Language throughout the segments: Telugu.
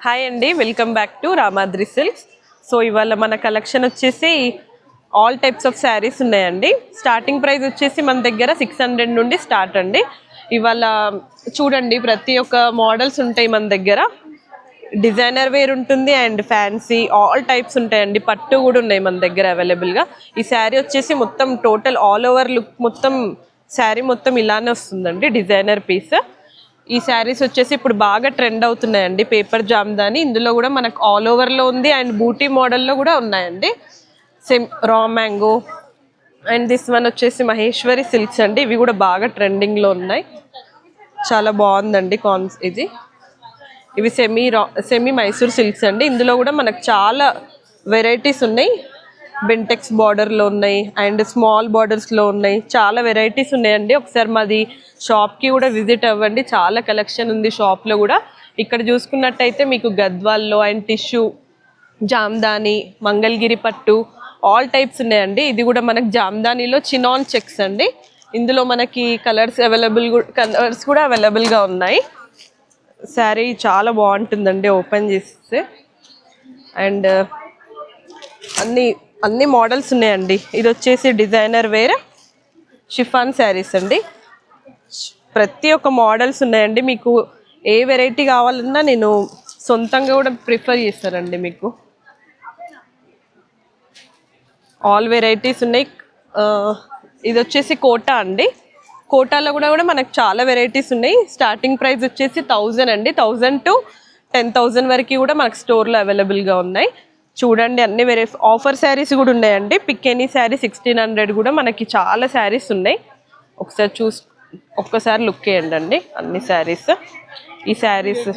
హాయ్ అండి, welcome back to Ramadri silks. So ఇవాళ మన కలెక్షన్ వచ్చేసి ఆల్ టైప్స్ ఆఫ్ శారీస్ ఉన్నాయండి. స్టార్టింగ్ ప్రైస్ వచ్చేసి మన దగ్గర 600 నుండి స్టార్ట్ అండి. ఇవాళ చూడండి, ప్రతి ఒక్క మోడల్స్ ఉంటాయి మన దగ్గర. డిజైనర్ వేర్ ఉంటుంది అండ్ ఫ్యాన్సీ ఆల్ టైప్స్ ఉంటాయండి. పట్టు కూడా ఉన్నాయి మన దగ్గర అవైలబుల్గా. ఈ శారీ వచ్చేసి మొత్తం టోటల్ ఆల్ ఓవర్ లుక్ మొత్తం శారీ మొత్తం ఇలానే వస్తుందండి, డిజైనర్ పీస్. ఈ శారీస్ వచ్చేసి ఇప్పుడు బాగా ట్రెండ్ అవుతున్నాయండి, పేపర్ జామ్దాని. ఇందులో కూడా మనకు ఆల్ ఓవర్లో ఉంది అండ్ బూటీ మోడల్లో కూడా ఉన్నాయండి. Same raw mango and this one వచ్చేసి మహేశ్వరి సిల్క్స్ అండి. ఇవి కూడా బాగా ట్రెండింగ్లో ఉన్నాయి, చాలా బాగుందండి ఇది. ఇవి సెమీ మైసూర్ సిల్క్స్ అండి. ఇందులో కూడా మనకు చాలా వెరైటీస్ ఉన్నాయి. బెంటెక్స్ బార్డర్లో ఉన్నాయి అండ్ స్మాల్ బార్డర్స్లో ఉన్నాయి, చాలా వెరైటీస్ ఉన్నాయండి. ఒకసారి మాది షాప్కి కూడా విజిట్ అవ్వండి, చాలా కలెక్షన్ ఉంది షాప్లో కూడా. ఇక్కడ చూసుకున్నట్టయితే మీకు గద్వాల్లో అండ్ టిష్యూ, జామ్దాని, మంగళగిరి పట్టు ఆల్ టైప్స్ ఉన్నాయండి. ఇది కూడా మనకు జామ్దానిలో చినాన్ చెక్స్ అండి. ఇందులో మనకి కలర్స్ కూడా అవైలబుల్గా ఉన్నాయి. శారీ చాలా బాగుంటుందండి ఓపెన్ చేస్తే. అండ్ అన్ని మోడల్స్ ఉన్నాయండి. ఇది వచ్చేసి డిజైనర్ వేర్ షిఫాన్ శారీస్ అండి. ప్రతి ఒక్క మోడల్స్ ఉన్నాయండి. మీకు ఏ వెరైటీ కావాలన్నా నేను సొంతంగా కూడా ప్రిఫర్ చేస్తానండి. మీకు ఆల్ వెరైటీస్ ఉన్నాయి. ఇది వచ్చేసి కోటా అండి. కోటాలో కూడా మనకు చాలా వెరైటీస్ ఉన్నాయి. స్టార్టింగ్ ప్రైస్ వచ్చేసి 1000 అండి. 1000 to 10,000 వరకు కూడా మనకు స్టోర్లో అవైలబుల్గా ఉన్నాయి. చూడండి, అన్ని ఆఫర్ శారీస్ కూడా ఉన్నాయండి. పిక్ ఎనీ శారీ 1600 కూడా మనకి చాలా శారీస్ ఉన్నాయి. ఒక్కసారి లుక్ వేయండి అన్ని శారీస్. ఈ శారీస్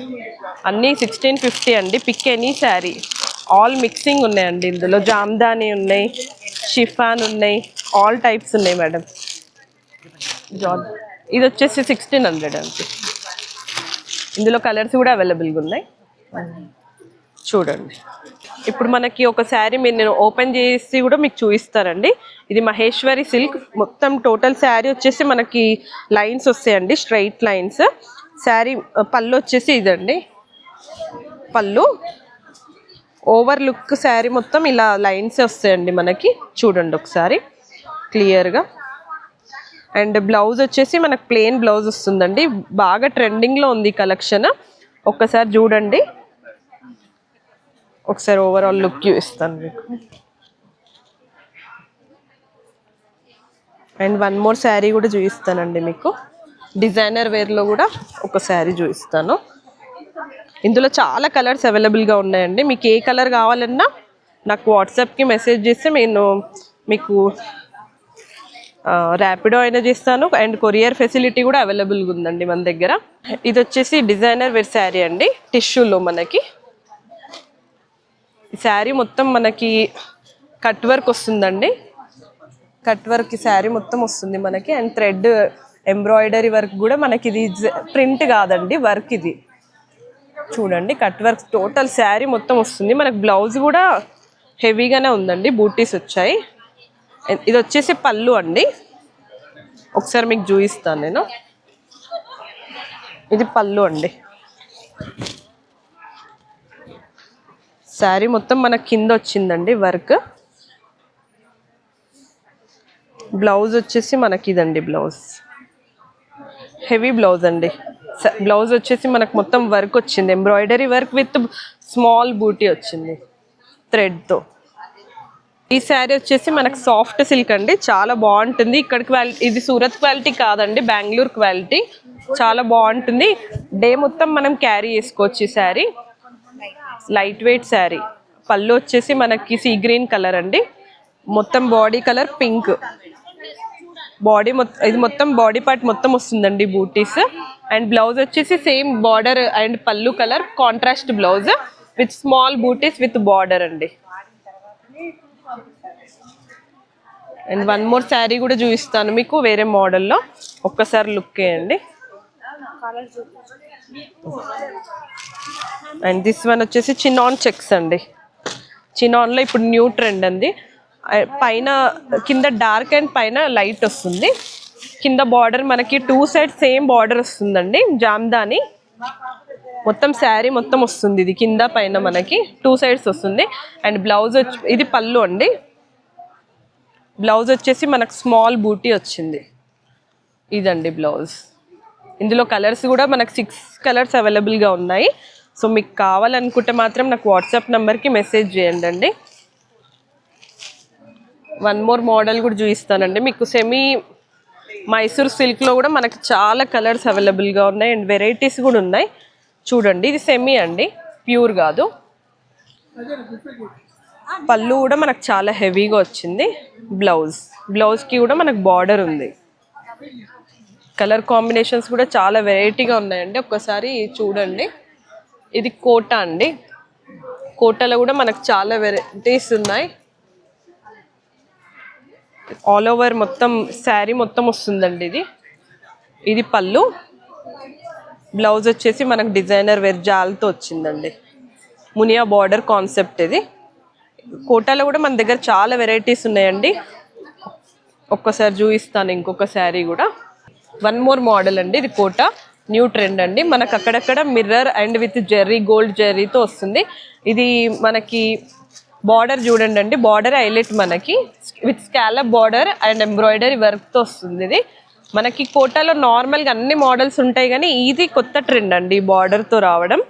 అన్నీ 1650 అండి. Pick any sari, all mixing ఉన్నాయండి. ఇందులో జామ్దాని ఉన్నాయి, షిఫాన్ ఉన్నాయి, ఆల్ టైప్స్ ఉన్నాయి మేడం. ఇది వచ్చేసి 1600 అండి. ఇందులో కలర్స్ కూడా అవైలబుల్గా ఉన్నాయి. చూడండి, ఇప్పుడు మనకి ఒక శారీ నేను ఓపెన్ చేసి కూడా మీకు చూపిస్తానండి. ఇది మహేశ్వరి సిల్క్. మొత్తం టోటల్ శారీ వచ్చేసి మనకి లైన్స్ వస్తాయండి, స్ట్రైట్ లైన్స్. శారీ పళ్ళు వచ్చేసి ఇదండి పళ్ళు. ఓవర్ లుక్ శారీ మొత్తం ఇలా లైన్స్ వస్తాయండి మనకి. చూడండి ఒకసారి క్లియర్గా. అండ్ బ్లౌజ్ వచ్చేసి మనకు ప్లెయిన్ బ్లౌజ్ వస్తుందండి. బాగా ట్రెండింగ్లో ఉంది కలెక్షన్. ఒక్కసారి చూడండి, ఒకసారి ఓవరాల్ లుక్ చూపిస్తాను మీకు. అండ్ వన్ మోర్ శారీ కూడా చూపిస్తానండి మీకు. డిజైనర్ వేర్లో కూడా ఒక శారీ చూపిస్తాను. ఇందులో చాలా కలర్స్ అవైలబుల్గా ఉన్నాయండి. మీకు ఏ కలర్ కావాలన్నా నాకు వాట్సాప్కి మెసేజ్ చేస్తే నేను మీకు ర్యాపిడో అయినా చేస్తాను అండ్ కొరియర్ ఫెసిలిటీ కూడా అవైలబుల్గా ఉందండి మన దగ్గర. ఇది వచ్చేసి డిజైనర్ వేర్ శారీ అండి, టిష్యూలో మనకి. ఈ శారీ మొత్తం మనకి కట్ వర్క్ వస్తుందండి. కట్ వర్క్ శారీ మొత్తం వస్తుంది మనకి. అండ్ థ్రెడ్ ఎంబ్రాయిడరీ వర్క్ కూడా మనకి. ఇది ప్రింట్ కాదండి, వర్క్ ఇది. చూడండి, కట్ వర్క్ టోటల్ శారీ మొత్తం వస్తుంది మనకి. బ్లౌజ్ కూడా హెవీగానే ఉందండి, బూటీస్ వచ్చాయి. ఇది వచ్చేసి పళ్ళు అండి. ఒకసారి మీకు చూపిస్తాను నేను. ఇది పళ్ళు అండి. శారీ మొత్తం మనకు కింద వచ్చిందండి వర్క్. బ్లౌజ్ వచ్చేసి మనకి ఇదండి బ్లౌజ్, హెవీ బ్లౌజ్ అండి. బ్లౌజ్ వచ్చేసి మనకు మొత్తం వర్క్ వచ్చింది, ఎంబ్రాయిడరీ వర్క్ విత్ స్మాల్ బూటీ వచ్చింది థ్రెడ్తో. ఈ శారీ వచ్చేసి మనకు సాఫ్ట్ సిల్క్ అండి, చాలా బాగుంటుంది. ఇక్కడ క్వాలిటీ, ఇది సూరత్ క్వాలిటీ కాదండి, బెంగళూరు క్వాలిటీ. చాలా బాగుంటుంది. డే మొత్తం మనం క్యారీ చేసుకోవచ్చు ఈ శారీ. Light weight sari. పళ్ళు వచ్చేసి మనకి సీ గ్రీన్ కలర్ అండి. మొత్తం బాడీ కలర్ పింక్. ఇది మొత్తం బాడీ పార్ట్ మొత్తం వస్తుందండి బూటీస్. అండ్ బ్లౌజ్ వచ్చేసి same border and pallu colour contrast blouse with small booties with border అండి. అండ్ వన్ మోర్ శారీ కూడా చూపిస్తాను మీకు వేరే మోడల్లో. ఒక్కసారి లుక్ వేయండి. అండ్ దిస్ వన్ వచ్చేసి చినాన్ చెక్స్ అండి. చినాన్లో ఇప్పుడు న్యూ ట్రెండ్ అండి. పైన కింద డార్క్ అండ్ పైన లైట్ వస్తుంది. కింద బార్డర్ మనకి 2 సైడ్స్ సేమ్ బార్డర్ వస్తుందండి. జామ్దాని మొత్తం శారీ మొత్తం వస్తుంది, ఇది కింద పైన మనకి 2 సైడ్స్ వస్తుంది. అండ్ బ్లౌజ్ ఇది పళ్ళు అండి. బ్లౌజ్ వచ్చేసి మనకు స్మాల్ బూటీ వచ్చింది. ఇదండి బ్లౌజ్. ఇందులో కలర్స్ కూడా మనకు 6 కలర్స్ అవైలబుల్గా ఉన్నాయి. సో మీకు కావాలనుకుంటే మాత్రం నాకు వాట్సాప్ నెంబర్కి మెసేజ్ చేయండి అండి. వన్ మోర్ మోడల్ కూడా చూపిస్తానండి మీకు. సెమీ మైసూర్ సిల్క్లో కూడా మనకి చాలా కలర్స్ అవైలబుల్గా ఉన్నాయి అండ్ వెరైటీస్ కూడా ఉన్నాయి. చూడండి, ఇది సెమీ అండి, ప్యూర్ కాదు. పళ్ళు కూడా మనకు చాలా హెవీగా వచ్చింది. బ్లౌజ్కి కూడా మనకు బార్డర్ ఉంది. కలర్ కాంబినేషన్స్ కూడా చాలా వెరైటీగా ఉన్నాయండి, ఒక్కసారి చూడండి. ఇది కోటా అండి. కోటాలో కూడా మనకు చాలా వెరైటీస్ ఉన్నాయి. ఆల్ ఓవర్ మొత్తం శారీ మొత్తం వస్తుందండి. ఇది పళ్ళు. బ్లౌజ్ వచ్చేసి మనకు డిజైనర్ వేర్ జాల్తో వచ్చిందండి. మునియా బార్డర్ కాన్సెప్ట్ ఇది. కోటాలో కూడా మన దగ్గర చాలా వెరైటీస్ ఉన్నాయండి. ఒక్కసారి చూపిస్తాను ఇంకొక శారీ కూడా. వన్ మోర్ మోడల్ అండి. ఇది కోటా న్యూ ట్రెండ్ అండి. మనకు అక్కడక్కడ mirror and with zari, gold జెర్రీతో వస్తుంది. ఇది మనకి బార్డర్ చూడండి అండి, బార్డర్ హైలైట్ మనకి with scallop border and embroidery వర్క్తో వస్తుంది. ఇది మనకి కోటాలో నార్మల్గా అన్ని మోడల్స్ ఉంటాయి, కానీ ఇది కొత్త ట్రెండ్ అండి బార్డర్తో రావడం.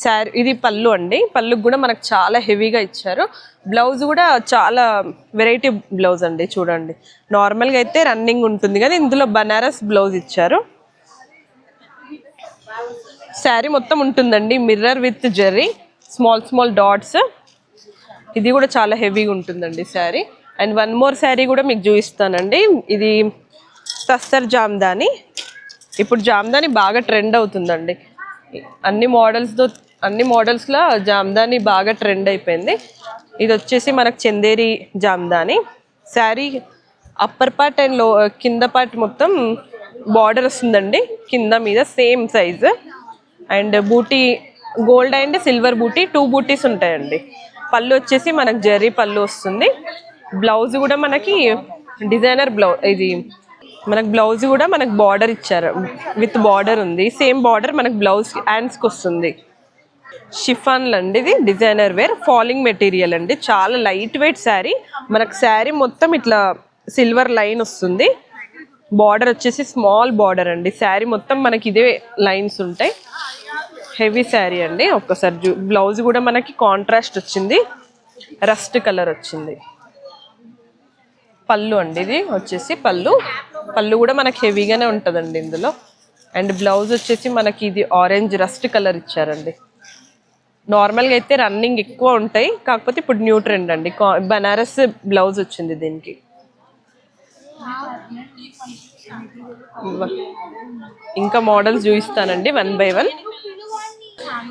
శారీ ఇది పళ్ళు అండి. పళ్ళుకి కూడా మనకు చాలా హెవీగా ఇచ్చారు. బ్లౌజ్ కూడా చాలా వెరైటీ బ్లౌజ్ అండి. చూడండి, నార్మల్గా అయితే రన్నింగ్ ఉంటుంది కానీ ఇందులో బనారస్ బ్లౌజ్ ఇచ్చారు. శారీ మొత్తం ఉంటుందండి mirror with Jerry, small dots. ఇది కూడా చాలా హెవీగా ఉంటుందండి sari. And one more sari కూడా మీకు చూపిస్తానండి. ఇది తస్తర్ జామ్దాని. ఇప్పుడు జామ్దాని బాగా ట్రెండ్ అవుతుందండి. అన్ని మోడల్స్లో జామ్దాని బాగా ట్రెండ్ అయిపోయింది. ఇది వచ్చేసి మనకు Chanderi Jamdani. Sari upper part and కింద పార్ట్ మొత్తం బార్డర్ వస్తుందండి, కింద మీద same size. And buti gold and silver buti 2 butis ఉంటాయండి. పళ్ళు వచ్చేసి మనకు జెర్రీ పళ్ళు వస్తుంది. బ్లౌజ్ కూడా మనకి డిజైనర్ బ్లౌజ్. ఇది మనకు బ్లౌజ్ కూడా మనకు బార్డర్ ఇచ్చారు, విత్ బార్డర్ ఉంది. సేమ్ బార్డర్ మనకు బ్లౌజ్ హ్యాండ్స్కి వస్తుంది. షిఫాన్లు అండి. ఇది డిజైనర్ వేర్ ఫాలింగ్ మెటీరియల్ అండి. చాలా లైట్ వెయిట్ శారీ. మనకు శారీ మొత్తం ఇట్లా సిల్వర్ లైన్ వస్తుంది. బార్డర్ వచ్చేసి స్మాల్ బార్డర్ అండి. శారీ మొత్తం మనకి ఇదే లైన్స్ ఉంటాయి. హెవీ శారీ అండి. ఒక్కసారి బ్లౌజ్ కూడా మనకి కాంట్రాస్ట్ వచ్చింది, రస్ట్ కలర్ వచ్చింది. పళ్ళు అండి. ఇది వచ్చేసి పళ్ళు కూడా మనకి హెవీగానే ఉంటుందండి ఇందులో. అండ్ బ్లౌజ్ వచ్చేసి మనకి ఇది ఆరెంజ్ రస్ట్ కలర్ ఇచ్చారండి. నార్మల్గా అయితే రన్నింగ్ ఎక్కువ ఉంటాయి, కాకపోతే ఇప్పుడు న్యూ ట్రెండ్ అండి. బనారస్ బ్లౌజ్ వచ్చింది దీనికి. ఇంకా మోడల్స్ చూపిస్తానండి 1 by 1.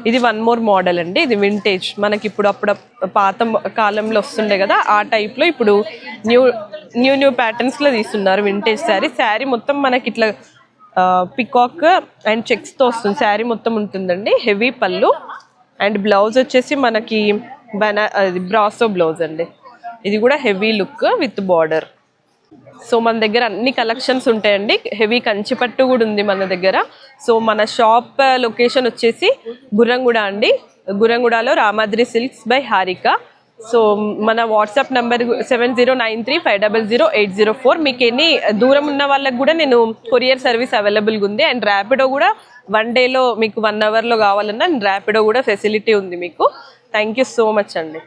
ఇది వన్ మోర్ మోడల్ అండి. ఇది వింటేజ్. మనకి ఇప్పుడు పాత కాలంలో వస్తుండే కదా, ఆ టైప్లో ఇప్పుడు న్యూ ప్యాటర్న్స్లో తీస్తున్నారు వింటేజ్ శారీ. శారీ మొత్తం మనకి ఇట్లా పికాక్ అండ్ చెక్స్తో వస్తుంది. శారీ మొత్తం ఉంటుందండి. హెవీ పళ్ళు అండ్ బ్లౌజ్ వచ్చేసి మనకి బ్రాసో బ్లౌజ్ అండి. ఇది కూడా heavy look with border. So మన దగ్గర అన్ని కలెక్షన్స్ ఉంటాయండి. హెవీ కంచిపట్టు కూడా ఉంది మన దగ్గర. సో మన షాప్ లొకేషన్ వచ్చేసి గుర్రంగూడ అండి. గుర్రంగూడలో Ramadri silks by Harika. So మన వాట్సాప్ నెంబర్ 7093500804. మీకు ఎన్ని దూరం ఉన్న వాళ్ళకి కూడా నేను కొరియర్ సర్వీస్ అవైలబుల్గా ఉంది. అండ్ ర్యాపిడో కూడా 1 డేలో మీకు 1 అవర్లో కావాలన్నా ర్యాపిడో కూడా ఫెసిలిటీ ఉంది మీకు. థ్యాంక్ యూ సో మచ్ అండి.